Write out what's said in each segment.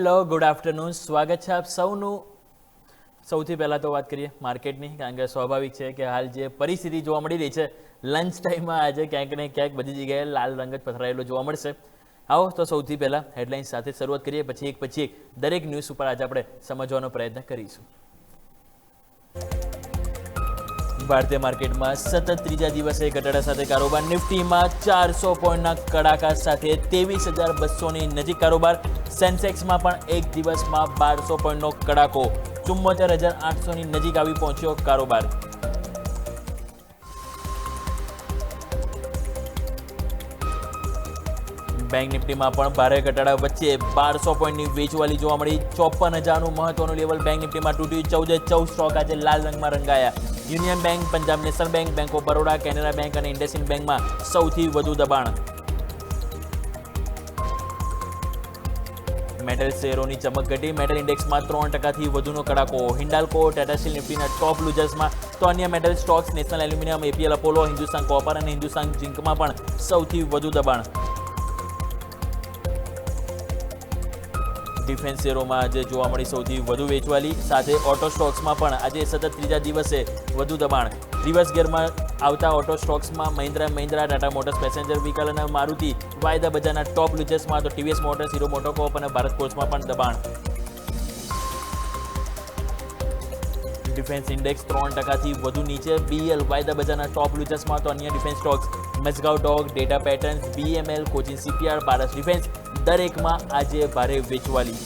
Hello good afternoon, સ્વાગત છે આપ સૌનું. સૌથી પહેલાં તો વાત કરીએ માર્કેટની, કારણ કે સ્વાભાવિક છે કે હાલ જે પરિસ્થિતિ જોવા મળી રહી છે લંચ ટાઈમમાં આજે ક્યાંક ને ક્યાંક બધી જગ્યાએ લાલ રંગ જ પથરાયેલો જોવા મળશે. આવો તો સૌથી પહેલાં હેડલાઇન્સ સાથે શરૂઆત કરીએ, પછી એક દરેક ન્યૂઝ ઉપર આજે આપણે સમજવાનો પ્રયત્ન કરીશું. ભારતીય માર્કેટમાં સતત ત્રીજા દિવસે ઘટાડા સાથે કારોબાર. નિફ્ટીમાં 400 પોઈન્ટના કડાકા સાથે 23,200ની નજીક કારોબાર. સેન્સેક્સમાં પણ એક દિવસમાં 1200 પોઈન્ટનો કડાકો, 74,800ની નજીક આવી પહોંચ્યો કારોબાર. બેંક નિફ્ટીમાં પણ ભારે ઘટાડા વચ્ચે 1200 પોઈન્ટની વેચવાલી જોવા મળી. 54,000નું મહત્વનું લેવલ બેંક નિફ્ટીમાં તૂટ્યું. 14 સ્ટોક આજે લાલ રંગમાં રંગાયા. Union Bank, Punjab National Bank, Bank of Baroda, Canara Bank અને ઇન્ડસઇન્ડ બેંકમાં સૌથી વધુ દબાણ. મેટલ શેરોની ચમક ઘટી. મેટલ ઇન્ડેક્સમાં 3%થી વધુનો કડાકો. હિન્ડાલ્કો, ટાટા સ્ટીલ નિફ્ટીના ટોપ લૂઝર્સમાં, તો અન્ય metal stocks national aluminium, APL Apollo, Hindustan copper અને હિન્દુસ્તાન ઝિંકમાં પણ સૌથી વધુ દબાણ. ડિફેન્સ શેરોમાં આજે જોવા મળી સૌથી વધુ વેચવાલી, સાથે ઓટો સ્ટોક્સમાં પણ આજે સતત ત્રીજા દિવસે વધુ દબાણ. રિવર્સ ગિયરમાં આવતા ઓટો સ્ટોક્સમાં Mahindra Tata Motors passenger vehicle અને મારુતિ વાયદા બજારના ટોપ લૂઝર્સમાં, તો ટીવીએસ મોટર્સ, હીરો મોટોકોર્પ અને ભારત ફોર્જમાં પણ દબાણ. ડિફેન્સ ઇન્ડેક્સ 3%થી વધુ નીચે. બીએલ વાયદા બજારના ટોપ લૂઝર્સમાં, તો અન્ય ડિફેન્સ સ્ટોક્સ મેસગાંવ ડોક, ડેટા પેટર્ન્સ, બીએમએલ, કોચિન શિપયાર્ડ, પારસ ડિફેન્સ દરેકમાં આજે ભારે વેચવાલી.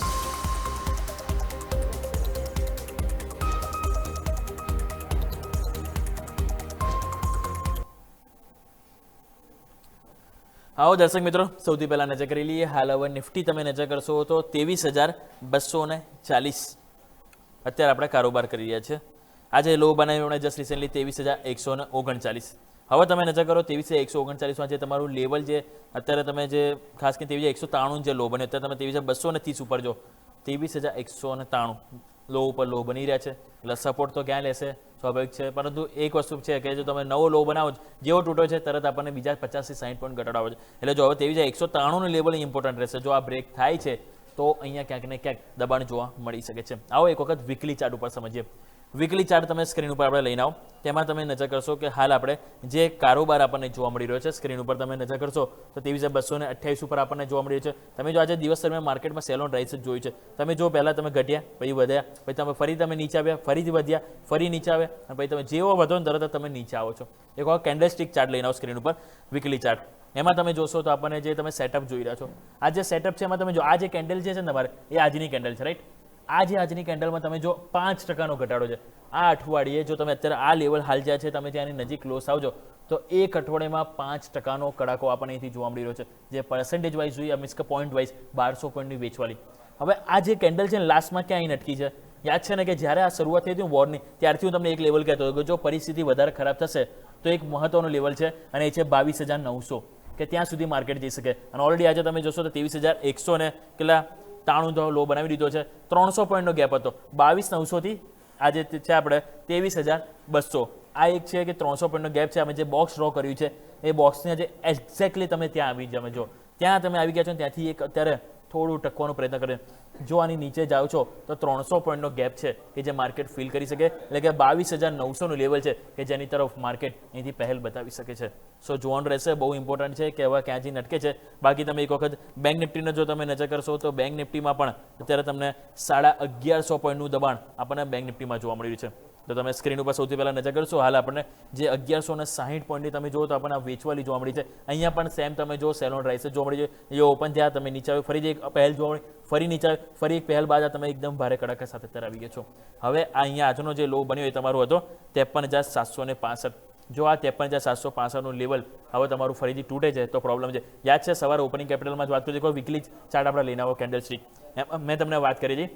આવો દર્શક મિત્રો, સૌથી પહેલા નજર કરી લઈએ હાલ. હવે નિફ્ટી તમે નજર કરશો તો 23,240 અત્યારે આપણે કારોબાર કરી રહ્યા છે. આજે લો બનાવ્યો જસ્ટ રિસેન્ટલી 23,139. હવે તમે નજર કરો 23,139માં જે તમારું લેવલ છે અત્યારે તમે જે ખાસ કરીને 23,193 જે લો બન્યો, અત્યારે તમે 23,230 ઉપર જો 23,193 લો ઉપર લો બની રહ્યા છે. એટલે સપોર્ટ તો ક્યાં લેશે, સ્વાભાવિક છે. પરંતુ એક વસ્તુ છે કે જો તમે નવો લો બનાવો જેવો તૂટો છે તરત આપણને બીજા 50-60 પોઈન્ટ ઘટાડો આવે છે. એટલે જો હવે 23,193નું લેવલ ઇમ્પોર્ટન્ટ રહેશે. જો આ બ્રેક થાય છે તો અહીંયા ક્યાંક ને ક્યાંક દબાણ જોવા મળી શકે છે. આવો એક વખત વીકલી ચાર્ટ ઉપર સમજીએ. વીકલી ચાર્ટ તમે સ્ક્રીન ઉપર આપણે લઈને આવો, તેમાં તમે નજર કરશો કે હાલ આપણે જે કારોબાર આપણને જોવા મળી રહ્યો છે સ્ક્રીન ઉપર તમે નજર કરશો તો 23,228 ઉપર આપણને જોવા મળી રહ્યો છે. તમે જો આજે દિવસ દરમિયાન માર્કેટમાં સેલ ઓન રાઇઝ જોયું છે, તમે જો પહેલાં તમે ઘટ્યા, પછી વધ્યા, પછી તમે ફરી નીચે આવ્યા, ફરીથી વધ્યા, ફરી નીચે આવ્યા, અને પછી તમે જેવો વધો ને તરત તમે નીચે આવો છો. એક વાર કેન્ડલસ્ટિક ચાર્ટ લઈને આવો સ્ક્રીન ઉપર, વીકલી ચાર્ટ. એમાં તમે જોશો તો આપણને જે તમે સેટઅપ જોઈ રહ્યા છો, આ જે સેટઅપ છે એમાં તમે જો આ જે કેન્ડલ છે ને તમારે એ આજની કેન્ડલ છે, રાઈટ. આજની કેન્ડલમાં તમે જો 5%નો ઘટાડો છે. આ અઠવાડિયે જો તમે અત્યારે આ લેવલ હાલ જ્યાં છે તમે ત્યાંની નજીક ક્લોઝ આવજો તો એક અઠવાડિયામાં 5%નો કડાકો આપણને અહીંથી જોવા મળી રહ્યો છે. જે પર્સન્ટેજ વાઇઝ જોઈએ, મીન્સ કે પોઈન્ટ વાઇઝ 1200 પોઈન્ટની વેચવાલી. હવે આ જે કેન્ડલ છે ને લાસ્ટમાં ક્યાં અહીં અટકી છે, યાદ છે ને કે જ્યારે આ શરૂઆત થઈ હતી વોરની ત્યારથી હું તમને એક લેવલ કહેતો હતો કે જો પરિસ્થિતિ વધારે ખરાબ થશે તો એક મહત્વનો લેવલ છે અને એ છે 22,900 કે ત્યાં સુધી માર્કેટ જઈ શકે. અને ઓલરેડી આજે તમે જોશો તો 23,100 ને કેટલા 93 લો બનાવી દીધો છે. 300 પોઈન્ટનો ગેપ હતો 22,900થી આજે છે આપણે 23,200. આ એક છે કે 300 પોઈન્ટનો ગેપ છે. અમે જે બોક્સ ડ્રો કર્યું છે એ બોક્સને જે એક્ઝેક્ટલી તમે ત્યાં આવી તમે જો ત્યાં તમે આવી ગયા છો ત્યાંથી એક અત્યારે થોડું ટકવાનો પ્રયત્ન કરે. જો આની નીચે જાઓ છો તો 300 પોઈન્ટનો ગેપ છે કે જે માર્કેટ ફીલ કરી શકે. એટલે કે 22,900નું લેવલ છે કે જેની તરફ માર્કેટ અહીંથી પહેલ બતાવી શકે છે. સો જોવાનું રહેશે, બહુ ઇમ્પોર્ટન્ટ છે કે હવે ક્યાં જઈને અટકે છે. બાકી તમે એક વખત બેંક નિફ્ટીને જો તમે નજર કરશો તો બેંક નિફ્ટીમાં પણ અત્યારે તમને 1150 પોઈન્ટનું દબાણ આપણને બેંક નિફ્ટીમાં જોવા મળી રહ્યું છે. તો તમે સ્ક્રીન ઉપર સૌથી પહેલાં નજર કરશો હાલ આપણને જે 1160 પોઈન્ટની તમે જુઓ તો આપણને વેચવાલી જોવા મળી છે. અહીંયા પણ સેમ તમે જો સેલ ઓન રાઇઝ જોવા મળી છે. એ ઓપન થયા, તમે નીચે આવ્યો, ફરી એક પહેલ જોવા મળી, ફરી નીચે આવ્યો, ફરી એક પહેલ બાદ તમે એકદમ ભારે કડાકા સાથે અત્યારે આવી ગયા છો. હવે આ અહીંયા આજનો જે લો બન્યો એ તમારો હતો 53,765. જો આ 53,765નું લેવલ હવે તમારું ફરીથી તૂટે છે તો પ્રોબ્લેમ છે. યાદ છે સવારે ઓપનિંગ કેપિટલમાં જ વાત કરી વીકલી ચાર્ટ આપણે લઈને આવો કેન્ડલ સ્ટિક. મેં તમને વાત કરી હતી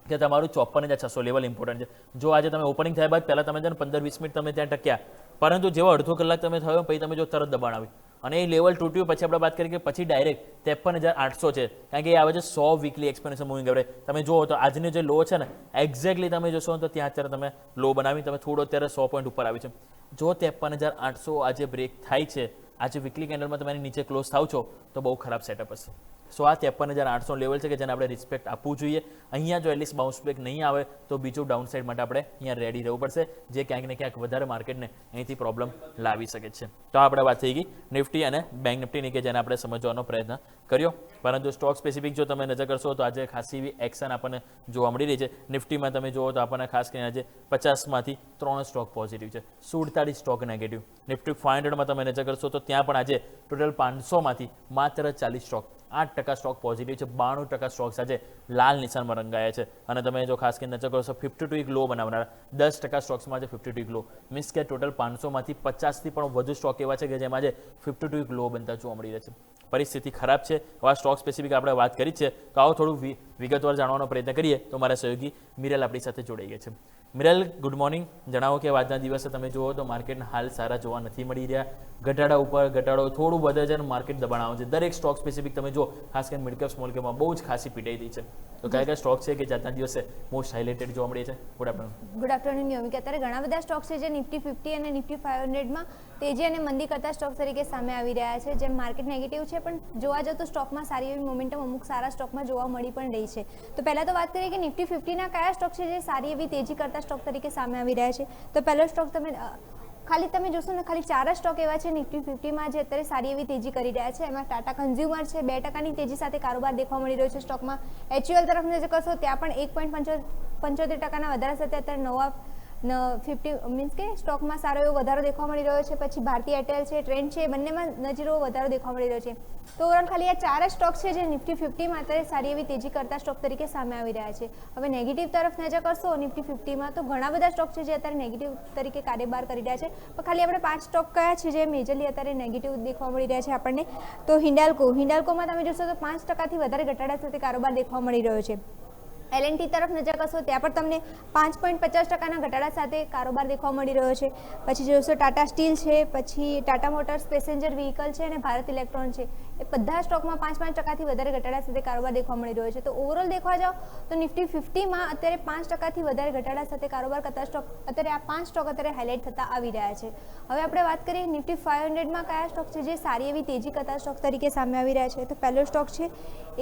કે તમારું 54,600 લેવલ ઇમ્પોર્ટન્ટ છે. જો આજે તમે ઓપનિંગ થયા બાદ પહેલાં તમે છે ને 15-20 મિનિટ તમે ત્યાં ટક્યા, પરંતુ જેવો અડધો કલાક તમે થયો પછી તમે જો તરત દબાણ આવ્યું અને એ લેવલ તૂટ્યું. પછી આપણે વાત કરી કે પછી ડાયરેક્ટ 53,800 છે, કારણ કે એ આવે છે 100 વીકલી એક્સપેન્શન મૂવિંગ એવરેજ. તમે જુઓ તો આજનો જે લો છે ને એક્ઝેક્ટલી તમે જોશો તો ત્યાં અત્યારે તમે લો બનાવી તમે થોડો અત્યારે 100 પોઈન્ટ ઉપર આવી છે. જો 53,800 આજે બ્રેક થાય છે, આજે વીકલી કેન્ડલમાં તમે નીચે ક્લોઝ થાવ છો તો બહુ ખરાબ સેટઅપ હશે. સો આ 53,800 લેવલ છે કે જેને આપણે રિસ્પેક્ટ આપવું જોઈએ. અહીંયા જો એટલીસ્ટ બાઉન્સ બેક નહીં આવે તો બીજું ડાઉન સાઇડ માટે આપણે અહીંયા રેડી રહેવું પડશે, જે ક્યાંક ને ક્યાંક વધારે માર્કેટને અહીંથી પ્રોબ્લેમ લાવી શકે છે. તો આપણે વાત થઈ ગઈ નિફ્ટી અને બેંક નિફ્ટીની કે જેને આપણે સમજવાનો પ્રયત્ન કર્યો. પરંતુ સ્ટોક સ્પેસિફિક જો તમે નજર કરશો તો આજે ખાસી એવી એક્શન આપણને જોવા મળી રહી છે. નિફ્ટીમાં તમે જુઓ તો આપણને ખાસ કરીને આજે 50માંથી 3 સ્ટોક પોઝિટિવ છે, 47 સ્ટોક નેગેટિવ. નિફ્ટી 500માં તમે નજર કરશો તો ત્યાં પણ આજે ટોટલ 500માંથી માત્ર 40 સ્ટોક, 8% સ્ટોક પોઝિટિવ છે, 92% સ્ટોક્સ આજે લાલ નિશાનમાં રંગાયા છે. અને તમે જો ખાસ કરીને નજર કરશો 52 વીક લો બનાવનારા 10% સ્ટોક્સમાં આજે 52 વીક લો, મીન્સ કે ટોટલ 500માંથી 50થી પણ વધુ સ્ટોક એવા છે કે જેમાં આજે 52 વીક લો બનતા જોવા મળી રહ્યા છે. પરિસ્થિતિ ખરાબ છે. આવા સ્ટોક સ્પેસિફિક આપણે વાત કરી છે, તો આવો થોડું વિગતવાર જાણવાનો પ્રયત્ન કરીએ. તો મારા સહયોગી મિરેલ આપણી સાથે જોડાઈ ગયા છે. મિરેલ, ગુડ મોર્નિંગ. જણાવો કે આજના દિવસે તમે જુઓ તો માર્કેટના હાલ સારા જોવા નથી મળી રહ્યા. ઘટાડા ઉપર ઘટાડો થોડું વધે છે અને માર્કેટ દબાણ આવે છે. દરેક સ્ટોક સ્પેસિફિક તમે જો ખાસ કરીને મિડ કેપ સ્મોલ કેપમાં બહુ જ ખાસી પીટાઈ રહી છે. તો કયા કયા સ્ટોક છે કે આજના દિવસે મોસ્ટ હાઇલાઇટેડ જોવા મળે છે? Good afternoon. ગુડ આફ્ટરનૂન યોમિક. અત્યારે ઘણા બધા સ્ટોક છે જે નિફ્ટી 50 અને નિફ્ટી 500માં તેજી અને મંદી કરતા સ્ટોક તરીકે સામે આવી રહ્યા છે. જેમ માર્કેટ નેગેટિવ છે પણ જોવા જાવ તો સ્ટોકમાં સારી એવી મોમેન્ટમ અમુક સારા સ્ટોકમાં જોવા મળી પણ રહી છે. તો પહેલાં તો વાત કરીએ કે નિફ્ટી 50ના કયા સ્ટોક છે જે સારી એવી તેજી કરતા સ્ટોક તરીકે સામે આવી રહ્યા છે. તો પહેલો સ્ટોક તમે જોશો ને ખાલી 4 સ્ટોક એવા છે નિફ્ટી 50માં જે અત્યારે સારી એવી તેજી કરી રહ્યા છે. એમાં ટાટા કન્ઝ્યુમર છે, 2%ની તેજી સાથે કારોબાર દેખવા મળી રહ્યો છે સ્ટોકમાં. HUL તરફ નજર કરશો ત્યાં પણ 1.75% વધારા સાથે અત્યારે નવા 50 મીન્સ કે સ્ટોકમાં સારો એવો વધારો દેખવા મળી રહ્યો છે. પછી ભારતી એરટેલ છે, ટ્રેન્ડ છે, બંનેમાં નજીવો વધારો દેખવા મળી રહ્યો છે. તો ઓવરઓલ ખાલી આ 4 સ્ટોક છે જે નિફ્ટી 50માં અત્યારે સારી એવી તેજી કરતા સ્ટોક તરીકે સામે આવી રહ્યા છે. હવે નેગેટિવ તરફ નજર કરશો નિફ્ટી 50માં તો ઘણા બધા સ્ટોક છે જે અત્યારે નેગેટિવ તરીકે કારોબાર કરી રહ્યા છે. પણ ખાલી આપણે 5 સ્ટોક કયા છે જે મેજરલી અત્યારે નેગેટિવ દેખવા મળી રહ્યા છે આપણને? તો હિન્ડાલ્કોમાં તમે જોશો તો 5%થી વધારે ઘટાડા સાથે કારોબાર દેખવા મળી રહ્યો છે. L&T તરફ નજર કરશો ત્યાં પણ તમને 5.50%ના ઘટાડા સાથે કારોબાર દેખવા મળી રહ્યો છે. પછી જોશો ટાટા સ્ટીલ છે, પછી ટાટા મોટર્સ પેસેન્જર વ્હીકલ છે અને ભારત ઇલેક્ટ્રોન છે, એ બધા સ્ટોકમાં 5% વધારે ઘટાડા સાથે કારોબાર દેખવા મળી રહ્યો છે. તો ઓવરઓલ દેખવા જાઓ તો નિફ્ટી 50માં અત્યારે 5%થી વધારે ઘટાડા સાથે કારોબાર કરતા સ્ટોક અત્યારે આ 5 સ્ટોક અત્યારે હાઇલાઇટ થતા આવી રહ્યા છે. હવે આપણે વાત કરીએ નિફ્ટી 500માં કયા સ્ટોક છે જે સારી એવી તેજી કરતા સ્ટોક તરીકે સામે આવી રહ્યા છે. તો પહેલો સ્ટોક છે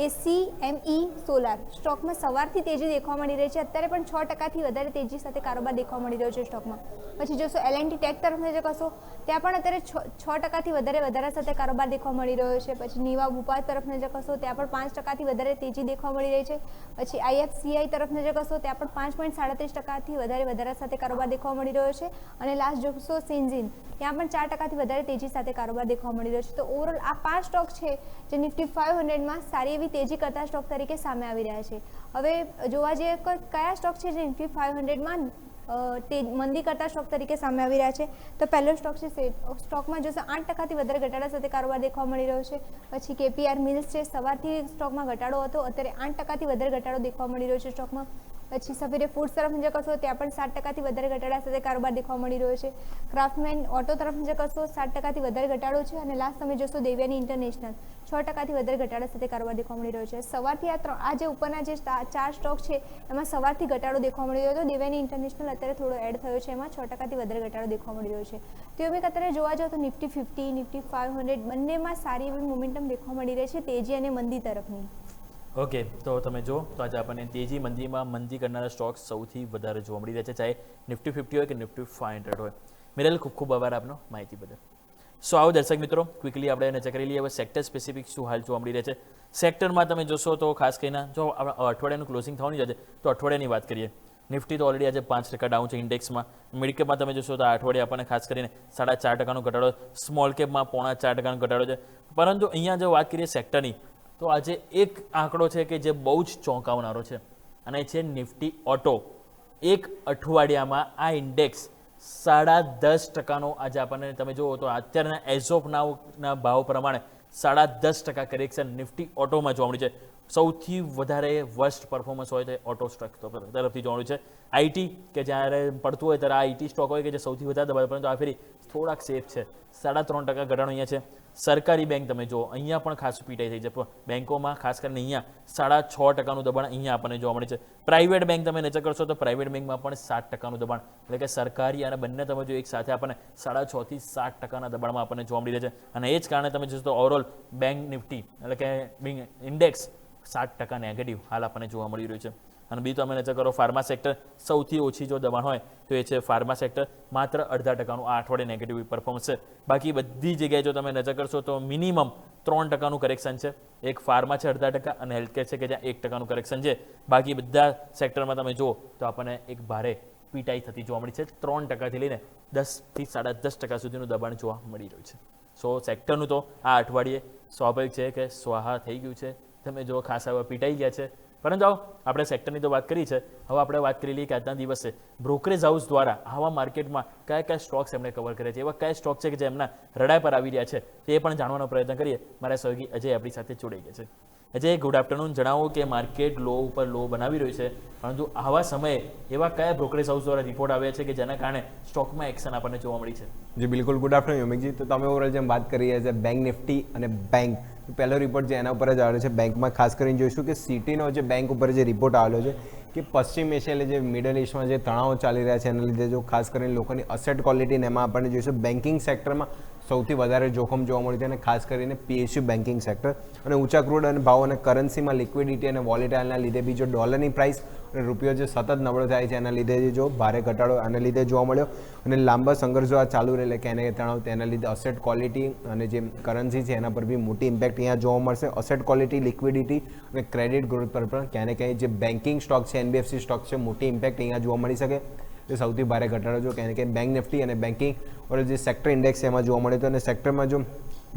ACME સોલાર. સ્ટોકમાં સવારથી તેજી દેખવા મળી રહી છે. અત્યારે પણ 6%થી વધારે તેજી સાથે કારોબાર દેખવા મળી રહ્યો છે સ્ટોકમાં. પછી જોશો L&T ટેક તરફ નજર કરશો ત્યાં પણ અત્યારે 6%થી વધારા સાથે કારોબાર દેખવા મળી રહ્યો છે. પછી નીવા ભૂપાલ તરફ નજર કરશો ત્યાં પણ 5%થી વધારે તેજી દેખવા મળી રહી છે. પછી IFCI તરફ નજર કરશો ત્યાં પણ 5.37%થી વધારા સાથે કારોબાર દેખવા મળી રહ્યો છે. અને લાસ્ટ જોશો સિન્ઝિન ત્યાં પણ 4%થી વધારે તેજી સાથે કારોબાર દેખવા મળી રહ્યો છે. તો ઓવરઓલ આ 5 સ્ટોક છે જે નિફ્ટી 500માં સારી એવી તેજી કરતા સ્ટોક તરીકે સામે આવી રહ્યા છે. હવે જોવા જઈએ કયા સ્ટોક છે જે નિફ્ટી 500માં મંદી કરતા સ્ટોક તરીકે સામે આવી રહ્યા છે. તો પહેલો સ્ટોક છે સ્ટોકમાં જોશો 8%થી વધારે ઘટાડા સાથે કારોબાર દેખવા મળી રહ્યો છે. પછી KPR મિલ્સ છે, સવારથી સ્ટોકમાં ઘટાડો હતો, અત્યારે 8%થી વધારે ઘટાડો દેખવા મળી રહ્યો છે સ્ટોકમાં. પછી સફેરે ફૂડ્સ તરફ નજર કરશો ત્યાં પણ 7%થી વધારે ઘટાડા સાથે કારોબાર દેખવા મળી રહ્યો છે. ક્રાફ્ટમેન ઓટો તરફ નજર કરશો 7%થી વધારે ઘટાડો છે. અને લાસ્ટ તમે જોશો દેવ્યાની ઇન્ટરનેશનલ 6%થી વધારે ઘટાડા સાથે કારોબાર દેખવા મળી રહ્યો છે. સવારથી આ જે ઉપરના જે 4 સ્ટોક છે એમાં સવારથી ઘટાડો દેખવા મળી રહ્યો હતો. દેવ્યાની ઇન્ટરનેશનલ અત્યારે થોડો એડ થયો છે, એમાં 6%થી વધારે ઘટાડો દેખવા મળી રહ્યો છે. તો અમે અત્યારે જોવા જાવ તો નિફ્ટી 50, નિફ્ટી 500 બંનેમાં સારી એવી મોમેન્ટમ દેખવા મળી રહી છે તેજી અને મંદી તરફની. ઓકે, તો તમે જો તો આજે આપણને તેજી મંદીમાં મંદી કરનારા સ્ટોક સૌથી વધારે જોવા મળી રહ્યા છે, ચાહે નિફ્ટી 50 હોય કે નિફ્ટી 500 હોય. મિરેલ, ખૂબ ખૂબ આભાર આપનો માહિતી બદલ. સો આવો દર્શક મિત્રો, ક્વિકલી આપણે નજર કરી લઈએ હવે સેક્ટર સ્પેસિફિક શું હાલ જોવા મળી રહ્યા છે. સેક્ટરમાં તમે જોશો તો ખાસ કરીને જો અઠવાડિયાનું ક્લોઝિંગ થવાની છે તો અઠવાડિયાની વાત કરીએ. નિફ્ટી તો ઓલરેડી આજે 5% ડાઉન છે ઇન્ડેક્સમાં. મિડકેપમાં તમે જોશો તો આ અઠવાડિયે આપણને ખાસ કરીને 4.5%નો ઘટાડો, સ્મોલ કેપમાં 0.5% ઘટાડો છે. પરંતુ અહીંયા જો વાત કરીએ સેક્ટરની તો આજે એક આંકડો છે કે જે બહુ જ ચોંકાવનારો છે અને છે નિફ્ટી ઓટો. એક અઠવાડિયામાં આ ઇન્ડેક્સ 10.5%નો આજે આપણને તમે જુઓ તો અત્યારના એઝ ઓફ નાવના ભાવ પ્રમાણે 10.5% કરેક્શન નિફ્ટી ઓટોમાં જોવા મળી છે. સૌથી વધારે વર્સ્ટ પરફોર્મન્સ હોય તો ઓટો સ્ટોક તરફથી જોવાનું છે. આઈટી કે જ્યારે પડતું હોય ત્યારે આ આઈટી સ્ટોક હોય કે જે સૌથી વધારે દબાય, પરંતુ આ ફેરી થોડાક સેફ છે. 3.5% ઘટાડો અહીંયા છે. સરકારી બેંક તમે જુઓ, અહીંયા પણ ખાસ પીટાઈ થઈ છે બેંકોમાં, ખાસ કરીને અહીંયા 6.5% દબાણ અહીંયા આપણને જોવા મળે છે. પ્રાઇવેટ બેંક તમે નજર કરશો તો પ્રાઇવેટ બેંકમાં પણ 7% દબાણ, એટલે કે સરકારી અને બંને તમે જો એક સાથે આપણને 6.5 થી 7% દબાણમાં આપણને જોવા મળી રહે છે. અને એ જ કારણે તમે જોશો તો ઓવરઓલ બેંક નિફ્ટી એટલે કે ઇન્ડેક્સ 7% નેગેટિવ હાલ આપણને જોવા મળી રહ્યું છે. અને બીજું તમે નજર કરો, ફાર્મા સેક્ટર સૌથી ઓછી જો દબાણ હોય તો એ છે ફાર્મા સેક્ટર, માત્ર 0.5% આ અઠવાડિયે નેગેટિવ પરફોર્મન્સ છે. બાકી બધી જગ્યાએ જો તમે નજર કરશો તો મિનિમમ 3% કરેક્શન છે. એક ફાર્મા છે 0.5% અને હેલ્થકેર છે કે જ્યાં 1% કરેક્શન છે. બાકી બધા સેક્ટરમાં તમે જુઓ તો આપણને એક ભારે પીટાઈ થતી જોવા મળી છે. 3% થી લઈને 10 થી 10.5% સુધીનું દબાણ જોવા મળી રહ્યું છે. સો સેક્ટરનું તો આ અઠવાડિયે સ્વાભાવિક છે કે સ્વાહા થઈ ગયું છે. તમે જો ખાસ હવે પીટાઈ ગયા છે. પરંતુ આપણે સેક્ટરની તો વાત કરી છે, હવે આપણે વાત કરી લઈએ કે આજના દિવસે બ્રોકરેજ હાઉસ દ્વારા આવા માર્કેટમાં કયા કયા સ્ટોક્સ એમણે કવર કર્યા છે, એવા કયા સ્ટોક છે કે જે એમના રડાય પર આવી રહ્યા છે તે પણ જાણવાનો પ્રયત્ન કરીએ. મારા સહયોગી અજય આપણી સાથે જોડાઈ ગયા છે. Ajay, good afternoon. જણાવો કે માર્કેટ લો ઉપર લો બનાવી રહ્યું છે, પરંતુ આવા સમયે એવા કયા બ્રોકરેજ હાઉસ દ્વારા રિપોર્ટ આવ્યા છે કે જેના કારણે સ્ટોકમાં એક્શન આપણને જોવા મળી છે? જી બિલકુલ, ગુડ આફ્ટરનૂન યોમિકજી. તો તમે ઓવરઓલ જેમ વાત કરી રહ્યા છે બેંક નિફ્ટી અને બેંક, પહેલો રિપોર્ટ જે એના ઉપર જ આવેલો છે બેંકમાં, ખાસ કરીને જોઈશું કે સિટીનો જે બેંક ઉપર જે રિપોર્ટ આવેલો છે કે પશ્ચિમ એશિયા જે મિડલ ઇસ્ટમાં જે તણાવો ચાલી રહ્યા છે એના લીધે જો ખાસ કરીને લોકોની અસેટ ક્વોલિટીને એમાં આપણને જોઈશું બેન્કિંગ સેક્ટરમાં સૌથી વધારે જોખમ જોવા મળ્યું છે, અને ખાસ કરીને પીએસયુ બેન્કિંગ સેક્ટર અને ઊંચા ક્રૂડ અને ભાવ અને કરન્સીમાં લિક્વિડિટી અને વોલેટાઇલના લીધે બી જો ડોલરની પ્રાઇસ અને રૂપિયો જે સતત નબળો થાય છે એના લીધે જો ભારે ઘટાડો આના લીધે જોવા મળ્યો. અને લાંબા સંઘર્ષો આ ચાલુ રહે કે એને તણાવ, તેના લીધે અસેટ ક્વોલિટી અને જે કરન્સી છે એના પર બી મોટી ઇમ્પેક્ટ અહીંયા જોવા મળશે. અસેટ ક્વોલિટી, લિક્વિડિટી અને ક્રેડિટ ગ્રોથ પર પણ ક્યાંય ને ક્યાંય જે બેન્કિંગ સ્ટોક છે, એનબીએફસી સ્ટોક છે, મોટી ઇમ્પેક્ટ અહીંયા જોવા મળી શકે. એ સૌથી ભારે ઘટાડો જો ક્યાંય ને ક્યાંય બેંક નિફ્ટી અને બેન્કિંગ ઓર જે સેક્ટર ઇન્ડેક્સ એમાં જોવા મળે તો, અને સેક્ટરમાં જો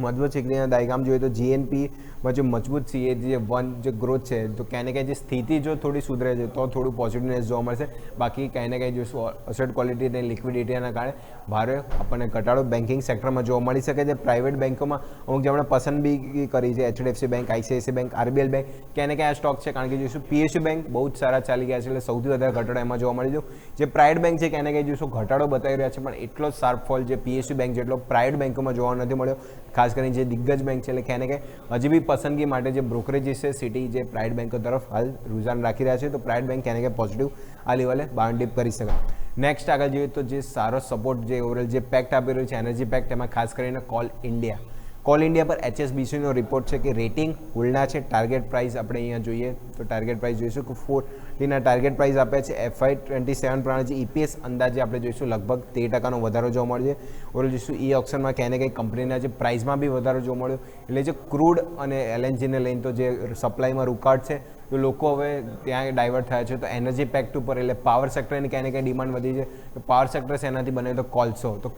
મજબૂત શીખરીના ડાયગ્રામ જોઈએ તો જીએનપીમાં જો મજબૂત સીએ જે જે ગ્રોથ છે તો ક્યાંય ને ક્યાંય જે સ્થિતિ જો થોડી સુધરે છે તો થોડું પોઝિટિવનેસ જોવા મળશે. બાકી ક્યાંય ને ક્યાંય જોઈશું અસેટ ક્વોલિટી અને લિક્વિડિટીના કારણે ભારે આપણને ઘટાડો બેન્કિંગ સેક્ટરમાં જોવા મળી શકે છે. પ્રાઇવેટ બેન્કોમાં અમુક જેમણે પસંદગી કરી છે, HDFC bank, ICICI bank, RBL bank, ક્યાંય ને ક્યાંય આ સ્ટોક છે. કારણ કે જોઈશું પીએસયુ બેંક બહુ જ સારા ચાલી ગયા છે, એટલે સૌથી વધારે ઘટાડો એમાં જોવા મળી ગયો. જે પ્રાઇવેટ બેંક છે ક્યાંય ને ક્યાંય જોઈશું ઘટાડો બતાવી રહ્યા છે, પણ એટલો જ શાર્પ ફોલ જે પીએસયુ બેંક જેટલો પ્રાઇવેટ બેંકોમાં જોવા નથી મળ્યો. ખાસ કરીને જે દિગ્ગજ બેંક છે એટલે ક્યાંય ને ક્યાંય હજી બી પસંદગી માટે જે બ્રોકરેજીસ છે સિટી જે પ્રાઇવેટ બેંકો તરફ હાલ રુઝાન રાખી રહ્યા છે, તો પ્રાઇવેટ બેંક ક્યાંય ને ક્યાંય પોઝિટિવ આ લેવલે બાઉન્ડ ડીપ કરી શકાય. નેક્સ્ટ આગળ જોઈએ તો જે સારો સપોર્ટ જે ઓવરઓલ જે પેક્ટ આપી રહ્યું છે એનર્જી પેક્ટ, એમાં ખાસ કરીને કોલ ઇન્ડિયા પર એચએસબીસીનો રિપોર્ટ છે કે રેટિંગ હોલ્ડના છે. ટાર્ગેટ પ્રાઇસ આપણે અહીંયા જોઈએ તો ટાર્ગેટ પ્રાઇસ જોઈશું કે 40ના ટાર્ગેટ પ્રાઇસ આપ્યા છે. FY27 પ્રમાણે જે EPS અંદાજે આપણે જોઈશું લગભગ 13% વધારો જોવા મળશે. ઓવરઓલ જોઈશું ઈ ઓપ્શનમાં ક્યાંય ને ક્યાંય કંપનીના જે પ્રાઇસમાં બી વધારો જોવા મળ્યો. એટલે જે ક્રૂડ અને LNGને લઈને તો જે સપ્લાયમાં રૂકાવટ છે તો લોકો હવે ત્યાં ડાયવર્ટ થયા છે. તો એનર્જી પેક્ટ ઉપર એટલે પાવર સેક્ટરની ક્યાંય ને ક્યાંય ડિમાન્ડ વધી છે. તો પાવર સેક્ટર છે એનાથી બને તો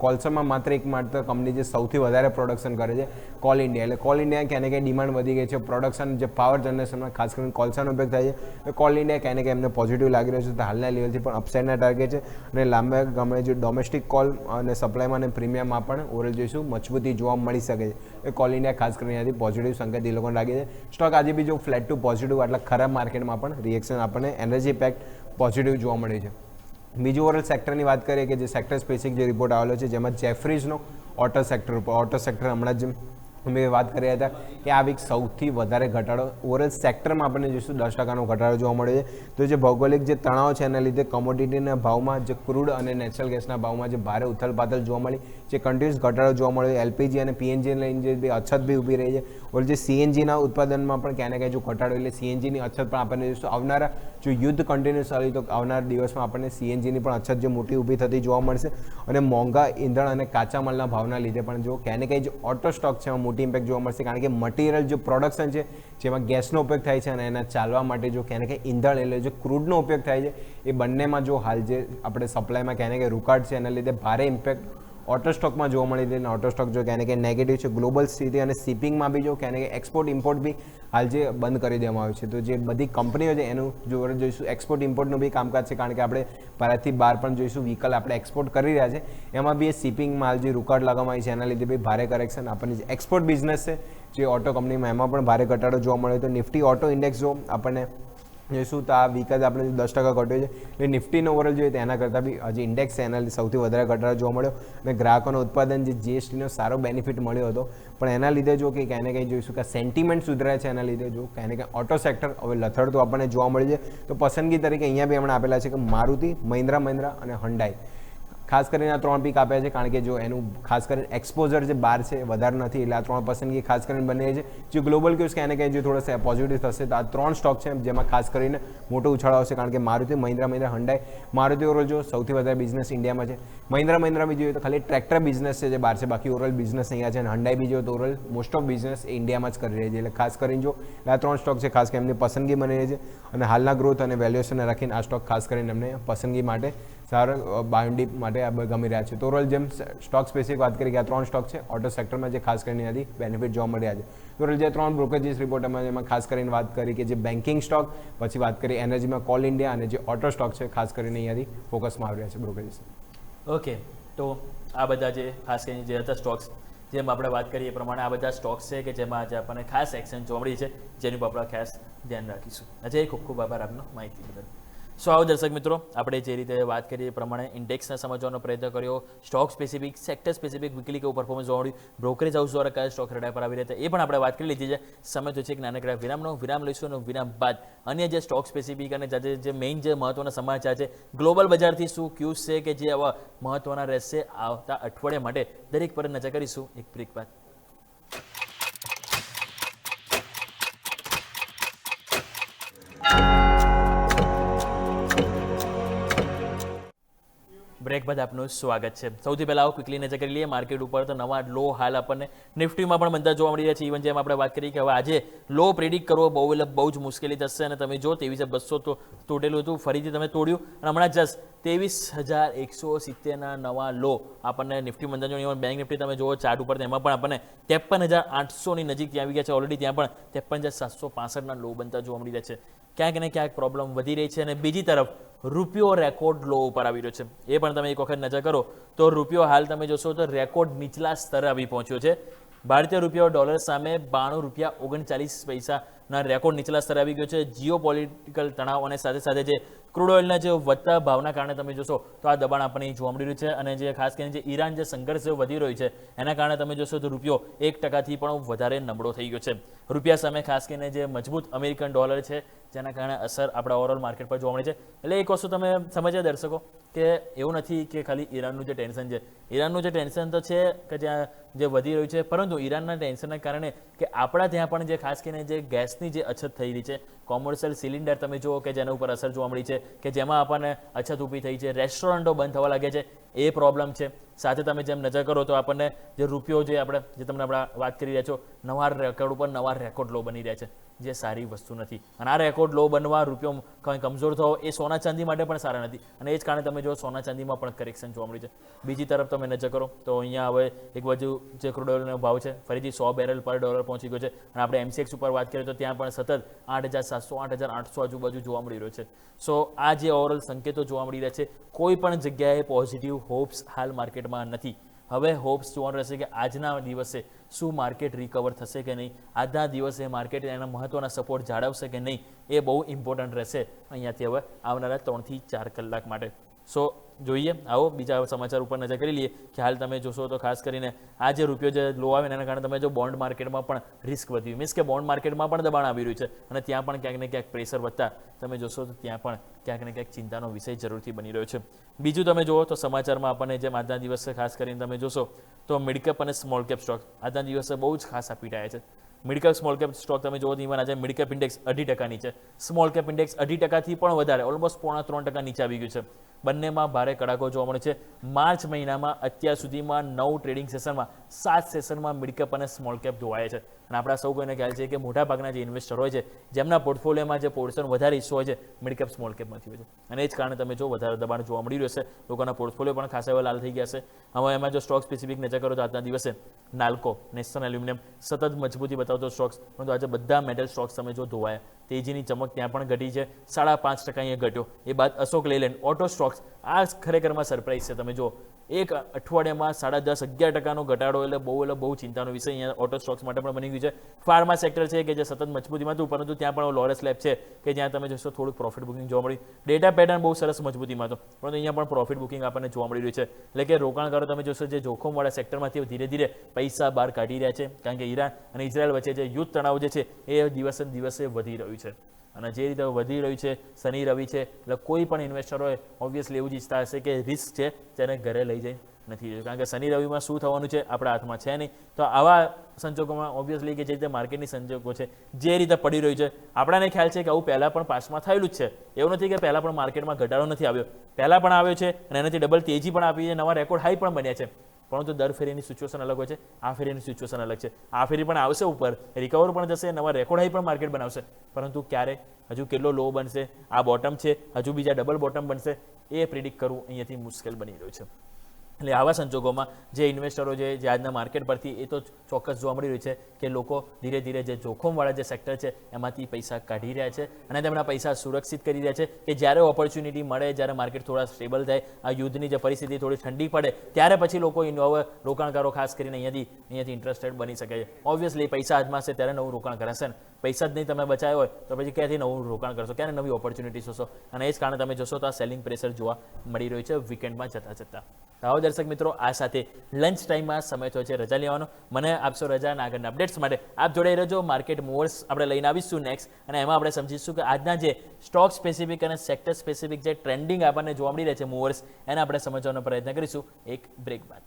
કોલસોમાં માત્ર કંપની જે સૌથી વધારે પ્રોડક્શન કરે છે કોલ ઇન્ડિયા, એટલે કોલ ઇન્ડિયા ક્યાંય ને ક્યાંય ડિમાન્ડ વધી ગઈ છે. પ્રોડક્શન જે પાવર જનરેશનમાં ખાસ કરીને કોલસાનો ઉપયોગ થાય છે, તો કોલ ઇન્ડિયા ક્યાંય ને ક્યાંય એમને પોઝિટિવ લાગી રહ્યો છે. તો હાલના લેવલથી પણ અપસાઇડના ટાર્ગેટ છે, અને લાંબા ગામડે જે ડોમેસ્ટિક કોલ અને સપ્લાયમાં અને પ્રીમિયમમાં પણ ઓવરઓલ જોઈશું મજબૂતી જોવા મળી શકે છે. એ કોલ ઇન્ડિયા ખાસ કરીને ત્યાંથી પોઝિટિવ સંકેત એ લોકોને લાગે છે. સ્ટોક આજે બી જો ફ્લેટ ટુ પોઝિટિવ આટલા ખરાબ માર્કેટમાં પણ રિએક્શન આપણને એનર્જી પેક્ટ પોઝિટિવ જોવા મળે છે. બીજું ઓવરઓલ સેક્ટરની વાત કરીએ કે જે સેક્ટર સ્પેસિફિક જે રિપોર્ટ આવેલો છે, જેમાં જેફરીઝનો ઓટો સેક્ટર હમણાં જ મેં વાત કરી હતા કે આ વીક સૌથી વધારે ઘટાડો ઓવરઓલ સેક્ટરમાં આપણને જોઈશું 10%નો ઘટાડો જોવા મળે છે. તો જે ભૌગોલિક જે તણાવ છે એના લીધે કોમોડિટીના ભાવમાં જે ક્રૂડ અને નેચરલ ગેસના ભાવમાં જે ભારે ઉથલપાથલ જોવા મળી, જે કન્ટિન્યુઅસ ઘટાડો જોવા મળ્યો. એલપીજી અને પીએનજીને લઈને જે અછત બી ઊભી રહી છે. ઓર જે સીએનજીના ઉત્પાદનમાં પણ ક્યાંય ને ક્યાંય જો ઘટાડો, એટલે સીએનજીની અછત પણ આપણને જોઈશું આવનારા જો યુદ્ધ કન્ટિન્યુઅસ ચાલે તો આવનારા દિવસમાં આપણને સીએનજીની પણ અછત જે મોટી ઊભી થતી જોવા મળશે. અને મોંઘા ઈંધણ અને કાચા માલના ભાવના લીધે પણ જો ક્યાંય ને ક્યાંય જે ઓટો સ્ટોક છે એમાં મોટી ઇમ્પેક્ટ જોવા મળશે. કારણ કે મટીરિયલ જો પ્રોડક્શન છે જેમાં ગેસનો ઉપયોગ થાય છે અને એના ચાલવા માટે જો ક્યાંય ને ક્યાંય ઈંધણ એટલે જો ક્રૂડનો ઉપયોગ થાય છે, એ બંનેમાં જો હાલ જે આપણે સપ્લાયમાં ક્યાંય ને ક્યાંય રૂકાવટ છે એના લીધે ભારે ઇમ્પેક્ટ ઓટો સ્ટોકમાં જોવા મળી હતી અને ઓટો સ્ટોક જો કહે કે નેગેટિવ છે. ગ્લોબલ સ્થિતિ અને શિપિંગમાં બી જો કહે કે એક્સપોર્ટ ઇમ્પોર્ટ બી હાલ જે બંધ કરી દેવામાં આવ્યું છે. તો જે બધી કંપનીઓ છે એનું જોઈશું એક્સપોર્ટ ઇમ્પોર્ટનું બી કામકાજ છે, કારણ કે આપણે ભારતથી બહાર પણ જોઈશું વ્હીકલ આપણે એક્સપોર્ટ કરી રહ્યા છે, એમાં બી એ શિપિંગમાં હાલ જે રૂકાવટ લાગવામાં આવી છે એના લીધે બી ભારે કરેક્શન. આપણને જે એક્સપોર્ટ બિઝનેસ છે જે ઓટો કંપનીમાં એમાં પણ ભારે ઘટાડો જોવા મળ્યો. તો નિફ્ટી ઓટો ઇન્ડેક્સ જો આપણને જોઈશું તો આ વીક જ આપણે 10% ઘટ્યો છે. એટલે નિફ્ટીનો ઓવરઓલ જોઈએ તો એના કરતાં બી હજી ઇન્ડેક્સ છે એના લીધે સૌથી વધારે ઘટાડો જોવા મળ્યો. અને ગ્રાહકોનું ઉત્પાદન જે જીએસટીનો સારો બેનિફિટ મળ્યો હતો, પણ એના લીધે જો કે ક્યાંય ને કંઈ જોઈશું કે સેન્ટિમેન્ટ સુધરાય છે, એના લીધે જો ક્યાંય ને કંઈ ઓટો સેક્ટર હવે લથડતું આપણને જોવા મળી છે. તો પસંદગી તરીકે અહીંયા બી હમણાં આપેલા છે કે મારુતિ, મહિન્દ્રા અને હન્ડાઈ, ખાસ કરીને આ 3 પીક આપ્યા છે, કારણ કે જો એનું ખાસ કરીને એક્સપોઝર જે બહાર છે વધારે નથી, એટલે આ 3 પસંદગી ખાસ કરીને બને છે. જે ગ્લોબલ ક્યુઝ કે એને કંઈ જો થોડો પોઝિટિવ થશે તો આ 3 સ્ટોક છે જેમાં ખાસ કરીને મોટો ઉછાળો આવશે, કારણ કે મારુતિ, મહિન્દ્રા, હન્ડાઈ. મારુતિ ઓવરઓલ જો સૌથી વધારે બિઝનેસ ઇન્ડિયામાં છે. મહિન્દ્રા બી જોઈએ તો ખાલી ટ્રેક્ટર બિઝનેસ છે જે બહાર છે, બાકી ઓવરઓલ બિઝનેસ અહીંયા છે. અને હન્ડાઈ બી જોઈએ તો ઓવરઓલ મોસ્ટ ઓફ બિઝનેસ એ ઇન્ડિયામાં જ કરી રહી છે. એટલે ખાસ કરીને જો આ 3 સ્ટોક છે ખાસ કરીને એમની પસંદગી બની રહી છે. અને હાલના ગ્રોથ અને વેલ્યુએશનને રાખીને આ સ્ટોક ખાસ કરીને એમને પસંદગી માટે સારો બાયોન્ડી માટે આ ગમી રહ્યા છે. તો ઓવરઓલ જેમ સ્ટોક સ્પેસિફિક વાત કરી કે આ 3 સ્ટોક છે ઓટો સેક્ટરમાં જે ખાસ કરીને આથી બેનિફિટ જોવા મળી રહ્યા છે. તો ઓવરઓલ જે 3 બ્રોકરેજીસ રિપોર્ટમાં એમાં ખાસ કરીને વાત કરી કે જે બેન્કિંગ સ્ટોક, પછી વાત કરી એનર્જીમાં કોલ ઇન્ડિયા, અને જે ઓટો સ્ટોક છે ખાસ કરીને અહીંયાથી ફોકસમાં આવી રહ્યા છે બ્રોકરેજીસ. ઓકે, તો આ બધા જે ખાસ કરીને જે હતા સ્ટોક્સ જેમ આપણે વાત કરીએ એ પ્રમાણે આ બધા સ્ટોક્સ છે કે જેમાં આજે આપણને ખાસ એક્શન જોવા મળી છે, જેનું પર આપણે ખાસ ધ્યાન રાખીશું. અજય, ખૂબ ખૂબ આભાર આપનો માહિતી બદલ. સો આવો દર્શક મિત્રો, આપણે જે રીતે વાત કરીએ એ પ્રમાણે ઇન્ડેક્સને સમજવાનો પ્રયત્ન કર્યો, stock specific, sector specific weekly કેવું પરફોર્મન્સ જોવા મળ્યું, બ્રોકરેજ હાઉસ દ્વારા કયા સ્ટોક રડાય પર આવી રહ્યા એ પણ આપણે વાત કરી લીધી છે. સમય તો છે કે નાનકડા વિરામ લઈશું અને વિરામ બાદ અન્ય જે સ્ટોક સ્પેસિફિક અને જે મેઇન જે મહત્વના સમાચાર છે ગ્લોબલ બજારથી શું ક્યુઝ છે કે જે આવા મહત્વના રહેશે આવતા અઠવાડિયા માટે, દરેક પર નજર કરીશું એક બ્રેક બાદ. બ્રેક બાદ આપનું સ્વાગત છે. સૌથી પહેલાં આવો ક્વિકલી નજર કરી લઈએ માર્કેટ ઉપર. તો નવા લો હાલ આપણને નિફ્ટીમાં પણ બનતા જોવા મળી રહ્યા છે. ઇવન જેમ આપણે વાત કરી કે હવે આજે લો પ્રેડિક્ટ કરવો બહુ જ મુશ્કેલી થશે. અને તમે જો 23,200 તો તોડેલું હતું, ફરીથી તમે તોડ્યું અને હમણાં જસ્ટ 23,170ના નવા લો આપણને નિફ્ટી બંધન જો. ઇવન બેંક નિફ્ટી તમે જુઓ ચાર્ટ ઉપર, એમાં પણ આપણને 53,800ની નજીક ત્યાં આવી ગયા છે ઓલરેડી. ત્યાં પણ 53,765ના લો બનતા જોવા મળી રહ્યા છે. ક્યાંક ને ક્યાંક પ્રોબ્લેમ વધી રહી છે. અને બીજી તરફ રૂપિયો રેકોર્ડ લો ઉપર આવી રહ્યો છે. એ પણ તમે એક વખત નજર કરો તો રૂપિયો હાલ તમે જોશો તો રેકોર્ડ નીચલા સ્તરે આવી પહોંચ્યો છે. ભારતીય રૂપિયો ડોલર સામે 92 રૂપિયા 39 પૈસાના રેકોર્ડ નીચલા સ્તરે આવી ગયો છે. જીઓ પોલિટિકલ તણાવ અને સાથે સાથે જે ક્રૂડ ઓઇલના જે વધતા ભાવના કારણે તમે જોશો તો આ દબાણ આપણને જોવા મળી રહ્યું છે. અને જે ખાસ કરીને જે ઈરાન જે સંઘર્ષ વધી રહ્યો છે એના કારણે તમે જોશો તો રૂપિયો 1%થી પણ વધારે નબળો થઈ ગયો છે. રૂપિયા સામે ખાસ કરીને જે મજબૂત અમેરિકન ડોલર છે જેના કારણે અસર આપણા ઓવરઓલ માર્કેટ પર જોવા મળી છે. એટલે એક વસ્તુ તમે સમજ્યા દર્શકો કે એવું નથી કે ખાલી ઈરાનનું જે ટેન્શન છે, ઈરાનનું જે ટેન્શન તો છે કે જ્યાં જે વધી રહ્યું છે, પરંતુ ઈરાનના ટેન્શનના કારણે કે આપણા ત્યાં પણ જે ખાસ કરીને જે ગેસની જે અછત થઈ રહી છે, કોમર્શિયલ સિલિન્ડર તમે જુઓ કે જેના ઉપર અસર જોવા મળી છે કે જેમાં આપણને અછત ઊભી થઈ છે, રેસ્ટોરન્ટો બંધ થવા લાગ્યા છે, એ પ્રોબ્લેમ છે. સાથે તમે જેમ નજર કરો તો આપણને જે રૂપિયો જે આપણે જે તમને આપણે વાત કરી રહ્યા છો નવા રેકોર્ડ ઉપર નવા રેકોર્ડ લો બની રહ્યા છે, જે સારી વસ્તુ નથી. અને આ રેકોર્ડ લો બનવા રૂપિયો કંઈ કમજોર થવો એ સોના ચાંદી માટે પણ સારા નથી. અને એ જ કારણે તમે જો સોના ચાંદીમાં પણ કરેક્શન જોવા મળી છે. બીજી તરફ તમે નજર કરો તો અહીંયા હવે એક બાજુ જે ક્રૂડ ઓઇલનો ભાવ છે ફરીથી 100 બેરલ પર ડોલર પહોંચી ગયો છે. અને આપણે MCX ઉપર વાત કરીએ તો ત્યાં પણ સતત 8,700 8,800 આજુબાજુ જોવા મળી રહ્યો છે. સો આ જે ઓવરઓલ સંકેતો જોવા મળી રહ્યા છે, કોઈ પણ જગ્યાએ પોઝિટિવ હોપ્સ હાલ માર્કેટમાં નથી. હવે હોપ્સ જોવાનું રહેશે કે આજના દિવસે શું માર્કેટ રિકવર થશે કે નહીં, આજના દિવસે માર્કેટ એના મહત્વના સપોર્ટ જાળવશે કે નહીં, એ બહુ ઇમ્પોર્ટન્ટ રહેશે અહીંયાથી હવે આવનારા 3 થી 4 કલાક માટે. સો જોઈએ, આવો બીજા સમાચાર ઉપર નજર કરી લઈએ કે હાલ તમે જોશો તો ખાસ કરીને આ જે રૂપિયો જે લો આવે એના કારણે તમે જો બોન્ડ માર્કેટમાં પણ રિસ્ક વધ્યું, મીન્સ કે બોન્ડ માર્કેટમાં પણ દબાણ આવી રહ્યું છે. અને ત્યાં પણ ક્યાંક ને ક્યાંક પ્રેશર વધતા તમે જોશો તો ત્યાં પણ ક્યાંક ને ક્યાંક ચિંતાનો વિષય જરૂરથી બની રહ્યો છે. બીજું તમે જુઓ તો સમાચારમાં આપણને જેમ આજના દિવસે ખાસ કરીને તમે જોશો તો મિડકેપ અને સ્મોલ કેપ સ્ટોક આજના દિવસે બહુ જ ખાસ પીટાયા છે. મિડકેપ સ્મોલ કેપ સ્ટોક તમે જુઓ તો ઇવન આજે મિડકેપ ઇન્ડેક્સ 2.5% નીચે, સ્મોલ કેપ ઇન્ડેક્સ 2.5%થી પણ વધારે ઓલમોસ્ટ 3% નીચે આવી ગયું છે. બંનેમાં ભારે કડાકો જોવા મળે છે. માર્ચ મહિનામાં અત્યાર સુધીમાં 9 ટ્રેડિંગ સેશનમાં 7 સેશનમાં મિડ કેપ અને સ્મોલ કેપ જોવાય છે. અને આપણા સૌ કોઈને ખ્યાલ છે કે મોટાભાગના જે ઇન્વેસ્ટર હોય છે જેમના પોર્ટફોલિયોમાં જે પોર્શન વધારે હિસ્સો હોય છે મિડ કેપ સ્મોલ કેપમાંથી હોય છે. અને એ જ કારણે તમે જો વધારે દબાણ જોવા મળી રહ્યું છે. લોકોના પોર્ટફોલિયો પણ ખાસા એવા લાલ થઈ ગયા છે. હવે એમાં જો સ્ટોક સ્પેસિફિક નજર કરો તો આજના દિવસે નાલ્કો, નેશનલ એલ્યુમિનિયમ સતત મજબૂતી બતાવતો સ્ટોક્સ, પરંતુ આજે બધા મેટલ સ્ટોક્સ તમે જો ધોવાયા. તેજીની ચમક ત્યાં પણ ઘટી છે, 5.5% અહીંયા ઘટ્યો. એ બાદ અશોક લેલેન્ડ, ઓટો સ્ટોક્સ આ ખરેખરમાં સરપ્રાઈઝ છે. તમે જો એક અઠવાડિયામાં 10-11% ઘટાડો એટલે બહુ ચિંતાનો વિષય અહીંયા ઓટો સ્ટોક્સ માટે પણ બની ગયું છે. ફાર્મા સેક્ટર છે કે જે સતત મજબૂતીમાં હતું, પરંતુ ત્યાં પણ લોરેસ લેબ છે કે જ્યાં તમે જોશો થોડુંક પ્રોફિટ બુકિંગ જોવા મળ્યું. ડેટા પેટર્ન બહુ સરસ મજબૂતીમાં હતો, પરંતુ અહીંયા પણ પ્રોફિટ બુકિંગ આપણને જોવા મળી રહ્યું છે. એટલે કે રોકાણકારો તમે જોશો જે જોખમવાળા સેક્ટરમાંથી ધીરે ધીરે પૈસા બહાર કાઢી રહ્યા છે, કારણ કે ઈરાન અને ઇઝરાયલ વચ્ચે જે યુદ્ધ તણાવ જે છે એ દિવસે દિવસે વધી રહ્યું છે. અને જે રીતે વધી રહ્યું છે, શનિ રવિ છે, એટલે કોઈ પણ ઇન્વેસ્ટર હોય ઓબ્વિયસલી એવું જ ઈચ્છતા હશે કે રિસ્ક છે તેને ઘરે લઈ જાય નથી રહ્યું, કારણ કે શનિ રવિમાં શું થવાનું છે આપણા હાથમાં છે નહીં. તો આવા સંજોગોમાં ઓબ્વિયસલી કે જે રીતે માર્કેટની સંજોગો છે જે રીતે પડી રહ્યું છે, આપણાને ખ્યાલ છે કે આવું પહેલાં પણ પાસ્ટમાં થયેલું જ છે. એવું નથી કે પહેલાં પણ માર્કેટમાં ઘટાડો નથી આવ્યો, પહેલાં પણ આવ્યો છે અને એનાથી ડબલ તેજી પણ આપી છે, નવા રેકોર્ડ હાઈ પણ બન્યા છે. પરંતુ દર ફેરીની સિચ્યુએશન અલગ હોય છે, આ ફેરીની સિચ્યુએશન અલગ છે. આ ફેરી પણ આવશે ઉપર, રિકવર પણ જશે, નવા રેકોર્ડ હાઈ પણ માર્કેટ બનાવશે, પરંતુ ક્યારે, હજુ કેટલો લો બનશે, આ બોટમ છે, હજુ બીજા ડબલ બોટમ બનશે, એ પ્રિડિક્ટ કરવું અહીંયાથી મુશ્કેલ બની રહ્યું છે. એટલે આવા સંજોગોમાં જે ઇન્વેસ્ટરો જે આજના માર્કેટ પરથી એ તો ચોક્કસ જોવા મળી રહ્યું છે કે લોકો ધીરે ધીરે જે જોખમવાળા જે સેક્ટર છે એમાંથી પૈસા કાઢી રહ્યા છે અને તેમના પૈસા સુરક્ષિત કરી રહ્યા છે કે જ્યારે ઓપોર્ચ્યુનિટી મળે, જ્યારે માર્કેટ થોડા સ્ટેબલ થાય, આ યુદ્ધની જે પરિસ્થિતિ થોડી ઠંડી પડે, ત્યારે પછી લોકો રોકાણકારો ખાસ કરીને અહીંયાથી ઇન્ટરેસ્ટેડ બની શકે છે. ઓબ્વિયસલી પૈસા હાથમાં હશે ત્યારે નવું રોકાણ કરાશે ને, પૈસા જ નહીં તમે બચાવ્યો હોય તો પછી ક્યાંથી નવું રોકાણ કરશો, ક્યારે નવી ઓપોર્ચ્યુનિટી જોશો. અને એ જ કારણે તમે જોશો તો આ સેલિંગ પ્રેશર જોવા મળી રહ્યું છે વીકેન્ડમાં જતાં. આવો દર્શક મિત્રો, આ સાથે લંચ ટાઈમમાં સમય થયો છે રજા લેવાનો. મને આપશો રજા અને આગળના અપડેટ્સ માટે આપ જોડાઈ રહેજો. માર્કેટ મૂવર્સ આપણે લઈને આવીશું નેક્સ્ટ, અને એમાં આપણે સમજીશું કે આજના જે સ્ટોક સ્પેસિફિક અને સેક્ટર સ્પેસિફિક જે ટ્રેન્ડિંગ આપણને જોવા મળી રહે છે મૂવર્સ, એને આપણે સમજવાનો પ્રયત્ન કરીશું એક બ્રેક બાદ.